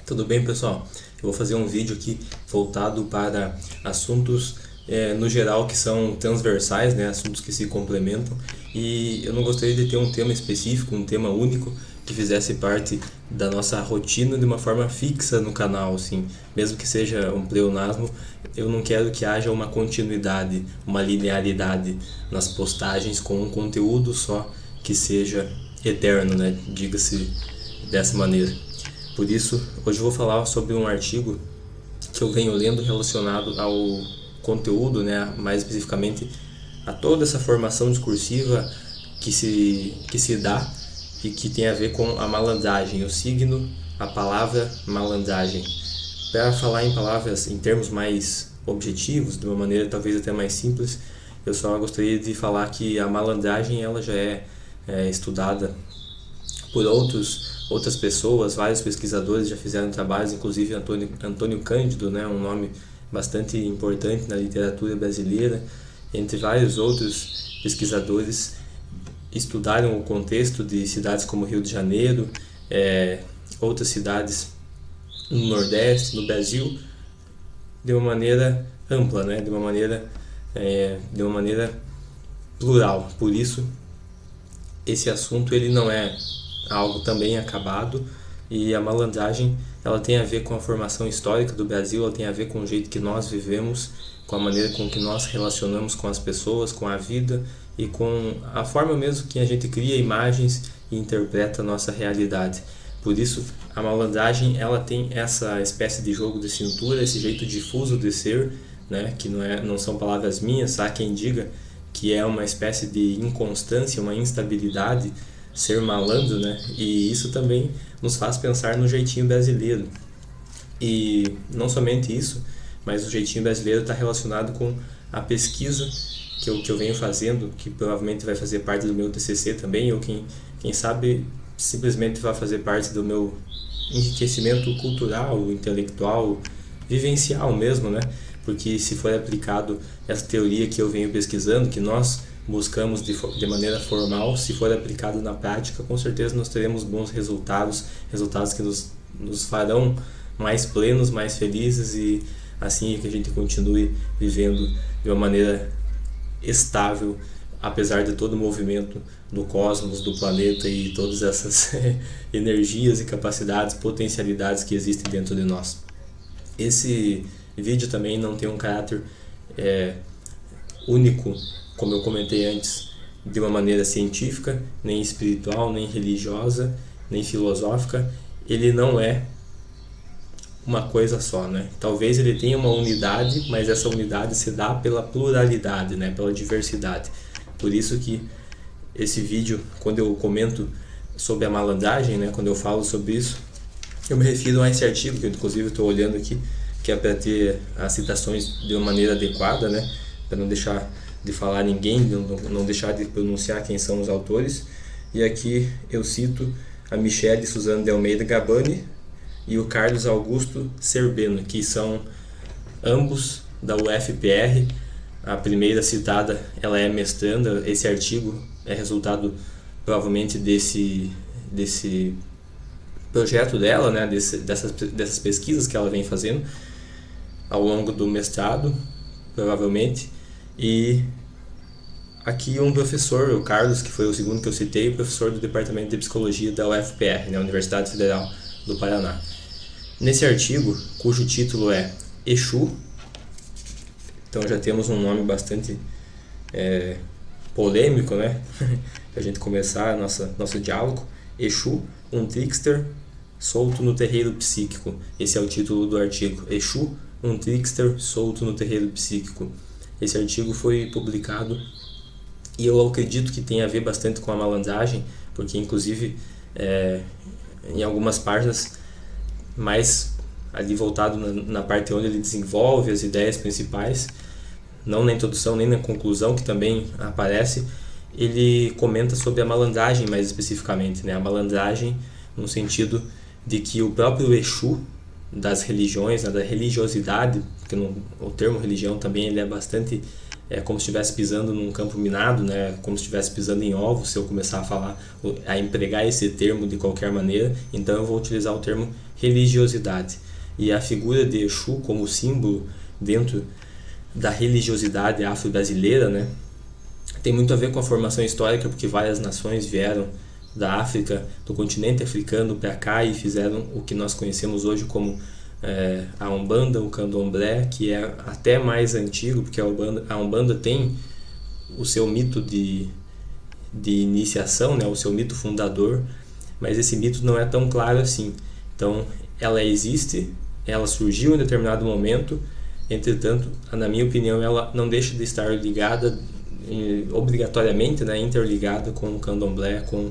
Tudo bem, pessoal? Eu vou fazer um vídeo aqui voltado para assuntos no geral que são transversais, né? Assuntos que se complementam, e eu não gostaria de ter um tema específico, um tema único que fizesse parte da nossa rotina de uma forma fixa no canal, assim. Mesmo que seja um pleonasmo, eu não quero que haja uma continuidade, uma linearidade nas postagens com um conteúdo só que seja eterno, né? Diga-se dessa maneira. Por isso, hoje eu vou falar sobre um artigo que eu venho lendo relacionado ao conteúdo, né, mais especificamente a toda essa formação discursiva que se dá e que tem a ver com a malandragem, o signo, a palavra malandragem. Para falar em palavras, em termos mais objetivos, de uma maneira talvez até mais simples, eu só gostaria de falar que a malandragem ela já é estudada por outras pessoas, vários pesquisadores já fizeram trabalhos, inclusive Antônio Cândido, né, um nome bastante importante na literatura brasileira, entre vários outros pesquisadores estudaram o contexto de cidades como Rio de Janeiro, outras cidades no Nordeste, no Brasil, de uma maneira ampla, né, de uma maneira plural. Por isso, esse assunto ele não é algo também acabado, e a malandragem ela tem a ver com a formação histórica do Brasil, ela tem a ver com o jeito que nós vivemos, com a maneira com que nós relacionamos com as pessoas, com a vida e com a forma mesmo que a gente cria imagens e interpreta a nossa realidade. Por isso, a malandragem ela tem essa espécie de jogo de cintura, esse jeito difuso de ser, né, que não são palavras minhas, há quem diga que é uma espécie de inconstância, uma instabilidade, ser malandro, né? E isso também nos faz pensar no jeitinho brasileiro. E não somente isso, mas o jeitinho brasileiro está relacionado com a pesquisa que eu venho fazendo, que provavelmente vai fazer parte do meu TCC também, ou quem sabe simplesmente vai fazer parte do meu enriquecimento cultural, intelectual, vivencial mesmo, né? Porque se for aplicado essa teoria que eu venho pesquisando, que nós buscamos de maneira formal, se for aplicado na prática, com certeza nós teremos bons resultados que nos farão mais plenos, mais felizes, e assim que a gente continue vivendo de uma maneira estável, apesar de todo o movimento do cosmos, do planeta e todas essas energias e capacidades, potencialidades que existem dentro de nós. Esse vídeo também não tem um caráter único, como eu comentei antes, de uma maneira científica, nem espiritual, nem religiosa, nem filosófica. Ele não é uma coisa só, né? Talvez ele tenha uma unidade, mas essa unidade se dá pela pluralidade, né? Pela diversidade. Por isso que esse vídeo, quando eu comento sobre a malandragem, né? Quando eu falo sobre isso, eu me refiro a esse artigo, que eu inclusive estou olhando aqui, que é para ter as citações de uma maneira adequada, né? Para não deixar de falar ninguém, não deixar de pronunciar quem são os autores. E aqui eu cito a Michele Suzana de Almeida Gabani e o Carlos Augusto Cerbeno, que são ambos da UFPR. A primeira citada, ela é mestranda. Esse artigo é resultado provavelmente desse projeto dela, né, dessas pesquisas que ela vem fazendo ao longo do mestrado, provavelmente. E aqui um professor, o Carlos, que foi o segundo que eu citei, professor do Departamento de Psicologia da UFPR, né, Universidade Federal do Paraná. Nesse artigo, cujo título é Exu, então já temos um nome bastante polêmico, né, para a gente começar nosso diálogo. Exu, um trickster solto no terreiro psíquico. Esse é o título do artigo. Exu, um trickster solto no terreiro psíquico. Esse artigo foi publicado e eu acredito que tem a ver bastante com a malandragem, porque inclusive em algumas páginas, mais ali voltado na parte onde ele desenvolve as ideias principais, não na introdução nem na conclusão, que também aparece, ele comenta sobre a malandragem mais especificamente, né? A malandragem no sentido de que o próprio Exu das religiões, né, da religiosidade, porque o termo religião também ele é bastante é como se estivesse pisando num campo minado, né? Como se estivesse pisando em ovos, se eu começar a falar, a empregar esse termo de qualquer maneira. Então eu vou utilizar o termo religiosidade. E a figura de Exu como símbolo dentro da religiosidade afro-brasileira, né? Tem muito a ver com a formação histórica, porque várias nações vieram da África, do continente africano para cá e fizeram o que nós conhecemos hoje como a Umbanda, o Candomblé, que é até mais antigo, porque a Umbanda tem o seu mito de iniciação, né, o seu mito fundador, mas esse mito não é tão claro assim. Então, ela existe, ela surgiu em determinado momento, entretanto, na minha opinião, ela não deixa de estar ligada obrigatoriamente, né, interligada com o Candomblé, com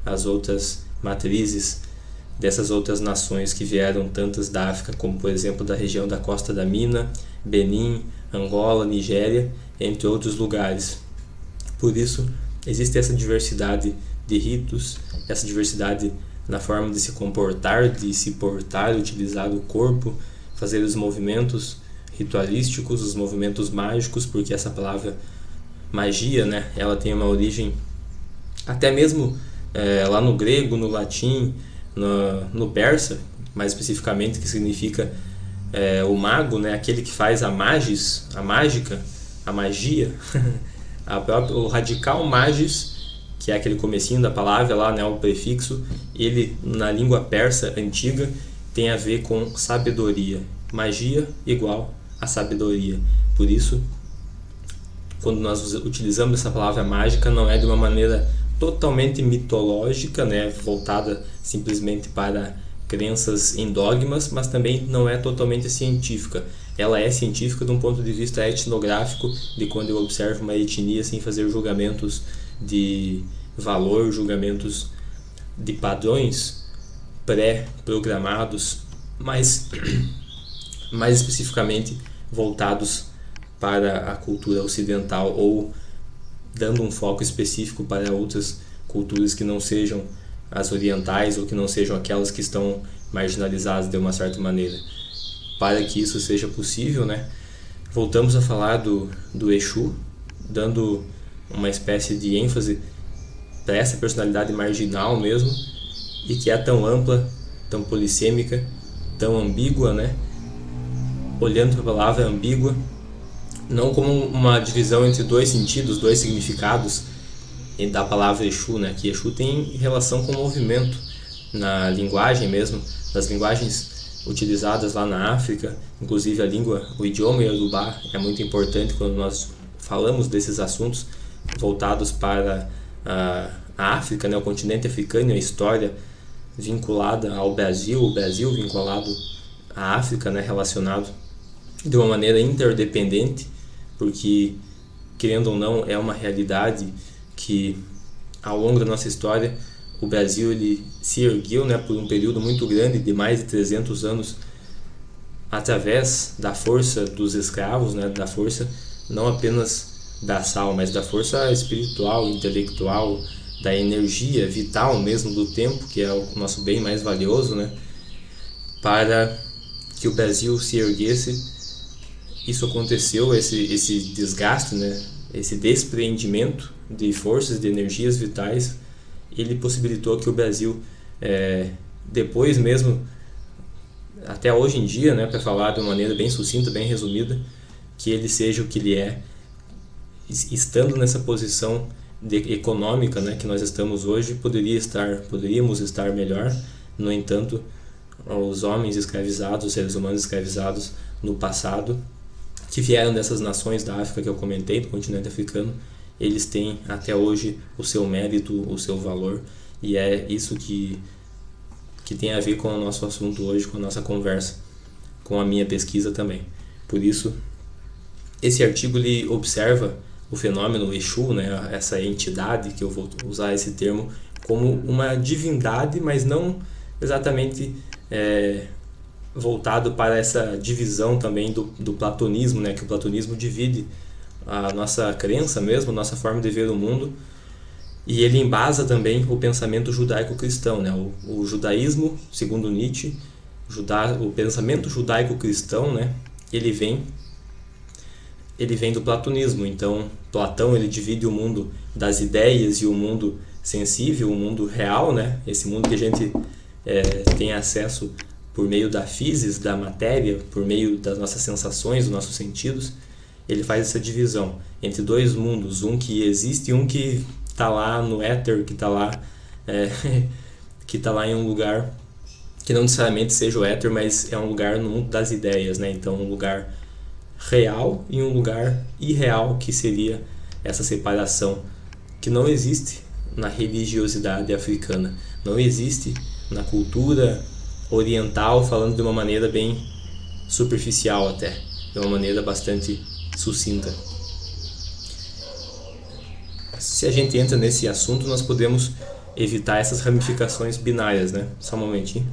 as outras matrizes dessas outras nações que vieram, tantas da África, como por exemplo da região da Costa da Mina, Benin, Angola, Nigéria, entre outros lugares. Por isso, existe essa diversidade de ritos, essa diversidade na forma de se comportar, de se portar, utilizar o corpo, fazer os movimentos ritualísticos, os movimentos mágicos, porque essa palavra magia, né, ela tem uma origem até mesmo lá no grego, no latim, no persa, mais especificamente, que significa o mago, né, aquele que faz a magis, a mágica, a magia, o radical magis, que é aquele comecinho da palavra lá, né, o prefixo, ele na língua persa antiga tem a ver com sabedoria. Magia igual a sabedoria. Por isso, quando nós utilizamos essa palavra mágica, não é de uma maneira totalmente mitológica, né, voltada simplesmente para crenças em dogmas, mas também não é totalmente científica. Ela é científica de um ponto de vista etnográfico, de quando eu observo uma etnia sem fazer julgamentos de valor, julgamentos de padrões pré-programados, mas mais especificamente voltados para a cultura ocidental ou dando um foco específico para outras culturas que não sejam as orientais ou que não sejam aquelas que estão marginalizadas de uma certa maneira. Para que isso seja possível, né, voltamos a falar do Exu, dando uma espécie de ênfase para essa personalidade marginal mesmo, e que é tão ampla, tão polissêmica, tão ambígua, né? Olhando para a palavra ambígua, não como uma divisão entre dois sentidos, dois significados da palavra Exu, né? Que Exu tem relação com o movimento, na linguagem mesmo, das linguagens utilizadas lá na África, inclusive a língua, o idioma Yorubá é muito importante quando nós falamos desses assuntos voltados para a África, né? O continente africano e a história vinculada ao Brasil, o Brasil vinculado à África, né? Relacionado de uma maneira interdependente, porque, querendo ou não, é uma realidade que, ao longo da nossa história, o Brasil ele se ergueu, né, por um período muito grande, de mais de 300 anos, através da força dos escravos, né, da força não apenas braçal, mas da força espiritual, intelectual, da energia vital mesmo do tempo, que é o nosso bem mais valioso, né, para que o Brasil se erguesse. Isso aconteceu, esse desgaste, né, esse despreendimento de forças, de energias vitais, ele possibilitou que o Brasil, depois mesmo, até hoje em dia, né, para falar de uma maneira bem sucinta, bem resumida, que ele seja o que ele é, estando nessa posição econômica, né, que nós estamos hoje, poderíamos estar melhor. No entanto, os homens escravizados, os seres humanos escravizados no passado, que vieram dessas nações da África que eu comentei, do continente africano, eles têm até hoje o seu mérito, o seu valor, e é isso que tem a ver com o nosso assunto hoje, com a nossa conversa, com a minha pesquisa também. Por isso, esse artigo ele observa o fenômeno Exu, né, essa entidade, que eu vou usar esse termo, como uma divindade, mas não exatamente voltado para essa divisão também do platonismo, né, que o platonismo divide a nossa crença mesmo, a nossa forma de ver o mundo, e ele embasa também o pensamento judaico-cristão, né, o judaísmo, segundo Nietzsche, o pensamento judaico-cristão, né, ele vem ele vem do platonismo. Então, Platão ele divide o mundo das ideias e o mundo sensível, o mundo real, né? Esse mundo que a gente tem acesso por meio da physis, da matéria, por meio das nossas sensações, dos nossos sentidos. Ele faz essa divisão entre dois mundos, um que existe e um que está lá no éter, que está lá, que tá lá em um lugar que não necessariamente seja o éter, mas é um lugar no mundo das ideias, né? Então, um lugar real e um lugar irreal, que seria essa separação que não existe na religiosidade africana, não existe na cultura oriental, falando de uma maneira bem superficial até, de uma maneira bastante sucinta. Se a gente entra nesse assunto, nós podemos evitar essas ramificações binárias, né? Só um momentinho.